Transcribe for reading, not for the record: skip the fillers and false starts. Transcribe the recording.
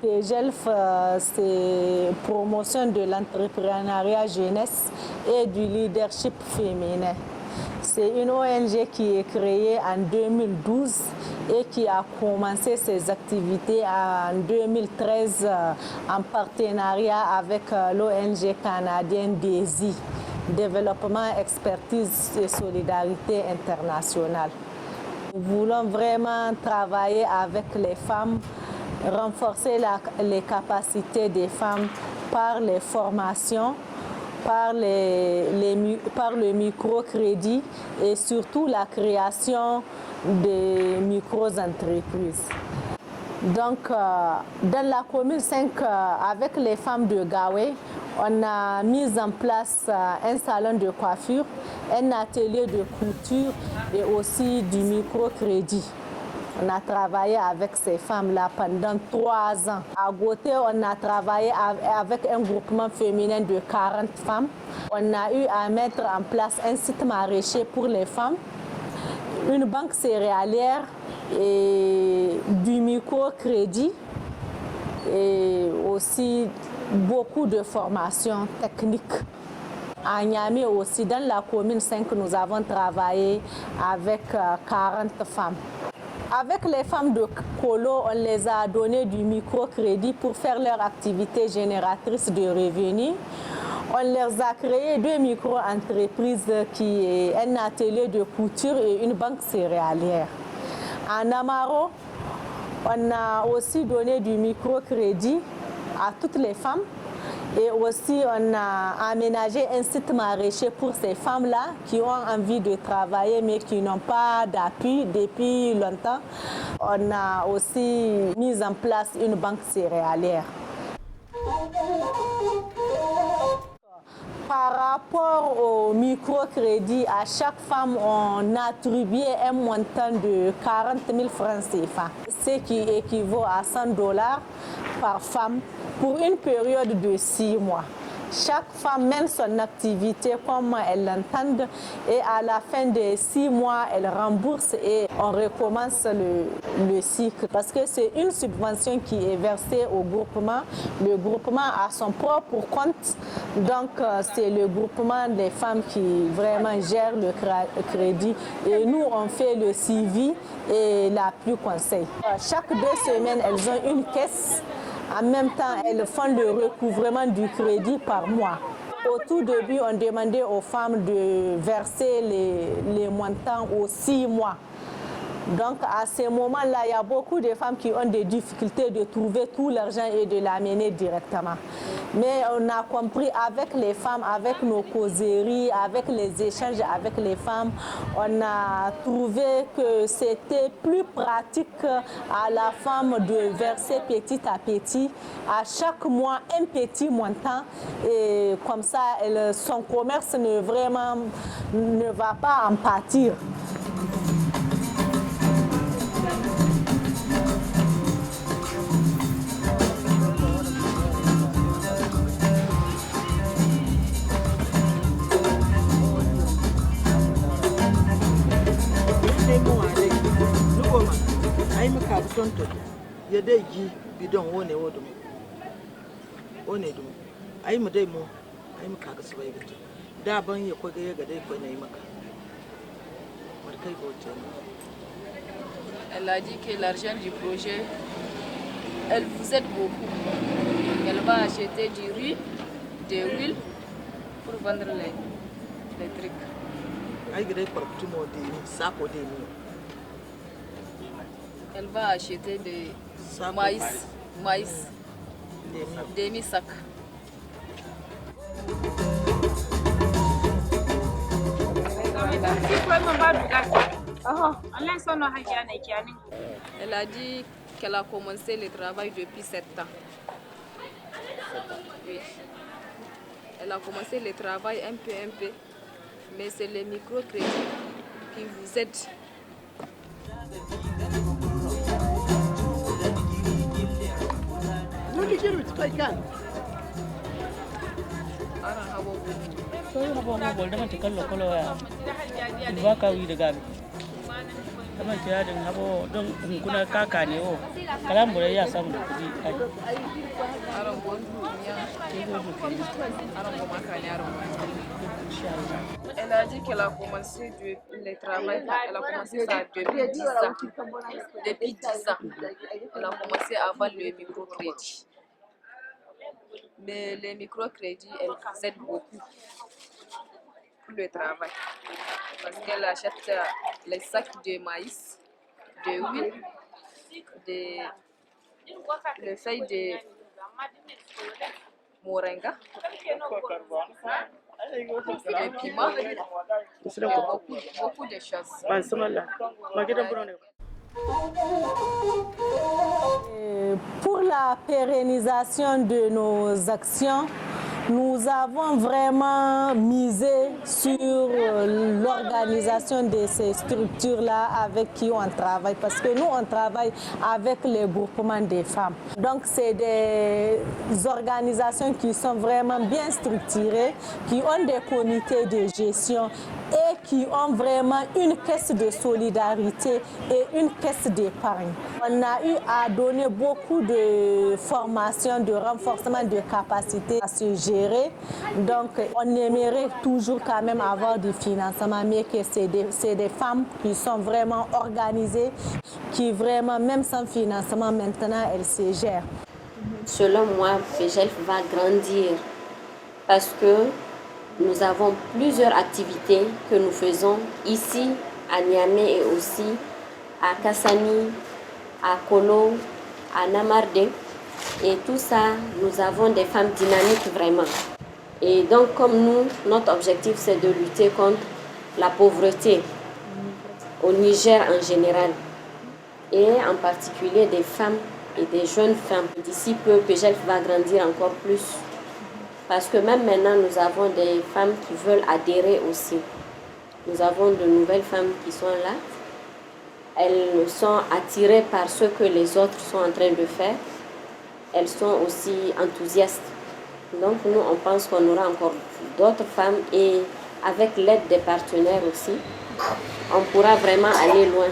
PGELF, c'est promotion de l'entrepreneuriat jeunesse et du leadership féminin. C'est une ONG qui est créée en 2012 et qui a commencé ses activités en 2013 en partenariat avec l'ONG canadienne DESI, Développement, Expertise et Solidarité Internationale. Nous voulons vraiment travailler avec les femmes, renforcer les capacités des femmes par les formations, par le microcrédit et surtout la création de micro-entreprises. Donc, dans la commune 5, avec les femmes de Gawé, on a mis en place un salon de coiffure, un atelier de couture et aussi du microcrédit. On a travaillé avec ces femmes-là pendant 3 ans. À Gauthier, on a travaillé avec un groupement féminin de 40 femmes. On a eu à mettre en place un site maraîcher pour les femmes, une banque céréalière et du microcrédit et aussi beaucoup de formations techniques. À Niamey aussi, dans la commune 5, nous avons travaillé avec 40 femmes. Avec les femmes de Kolo, on les a donné du microcrédit pour faire leur activité génératrice de revenus. On leur a créé 2 micro-entreprises qui est un atelier de couture et une banque céréalière. En Amaro, on a aussi donné du microcrédit à toutes les femmes. Et aussi, on a aménagé un site maraîcher pour ces femmes-là qui ont envie de travailler mais qui n'ont pas d'appui depuis longtemps. On a aussi mis en place une banque céréalière. Par rapport au microcrédit, à chaque femme, on attribuait un montant de 40 000 francs CFA, ce qui équivaut à $100 par femme pour une période de 6 mois. Chaque femme mène son activité comme elle l'entend et à la fin des 6 mois, elle rembourse et on recommence le cycle. Parce que c'est une subvention qui est versée au groupement. Le groupement a son propre compte. Donc c'est le groupement des femmes qui vraiment gère le crédit. Et nous, on fait le suivi et l'appui conseil. Chaque 2 semaines, elles ont une caisse. En même temps, elles font le recouvrement du crédit par mois. Au tout début, on demandait aux femmes de verser les montants aux 6 mois. Donc à ce moment-là, il y a beaucoup de femmes qui ont des difficultés de trouver tout l'argent et de l'amener directement. Mais on a compris avec les femmes, avec nos causeries, avec les échanges avec les femmes, on a trouvé que c'était plus pratique à la femme de verser petit à petit, à chaque mois un petit montant. Et comme ça, son commerce ne va pas en pâtir. Tonto ya dai gi bidon wone wodum wone dum ai mu dai mu ai mu kaga su bai gato da ban ya ko ga dai ko nayi maka markai gote. Elle a dit que l'argent du projet, elle vous aide beaucoup. Elle va acheter du riz, de l'huile pour vendre les trucs. Ai ga dai fartumo de sako de ni. Elle va acheter des maïs, demi-sac. Elle a dit qu'elle a commencé le travail depuis 7 ans. Oui. Elle a commencé le travail un peu, mais c'est le microcrédit qui vous aide. So, Kaman kira din habo don kuna kaka ne o. Kalam bure ya samu da kudi ai. Aron bondu bien. Elle a dit qu'elle a commencé le travail, elle a commencé ça depuis 10 ans. Depuis 10 ans, elle a commencé avant le microcrédit. Mais les microcrédits, elles aident beaucoup pour le travail. Parce qu'elle achète les sacs de maïs, de huile, les feuilles de moringa, de piment, beaucoup de choses. Pour la pérennisation de nos actions, nous avons vraiment misé sur l'organisation de ces structures-là avec qui on travaille. Parce que nous, on travaille avec les groupements des femmes. Donc, c'est des organisations qui sont vraiment bien structurées, qui ont des comités de gestion et qui ont vraiment une caisse de solidarité et une caisse d'épargne. On a eu à donner beaucoup de formations, de renforcement de capacités à se gérer. Donc, on aimerait toujours quand même avoir du financement, mais que c'est des femmes qui sont vraiment organisées, qui vraiment, même sans financement, maintenant, elles se gèrent. Selon moi, PGELF va grandir parce que nous avons plusieurs activités que nous faisons ici à Niamey et aussi à Kassani, à Kolo, à Namardé. Et tout ça, nous avons des femmes dynamiques vraiment. Et donc comme nous, notre objectif c'est de lutter contre la pauvreté au Niger en général. Et en particulier des femmes et des jeunes femmes. D'ici peu, PGELF va grandir encore plus. Parce que même maintenant, nous avons des femmes qui veulent adhérer aussi. Nous avons de nouvelles femmes qui sont là. Elles sont attirées par ce que les autres sont en train de faire. Elles sont aussi enthousiastes. Donc nous, on pense qu'on aura encore d'autres femmes et avec l'aide des partenaires aussi, on pourra vraiment aller loin.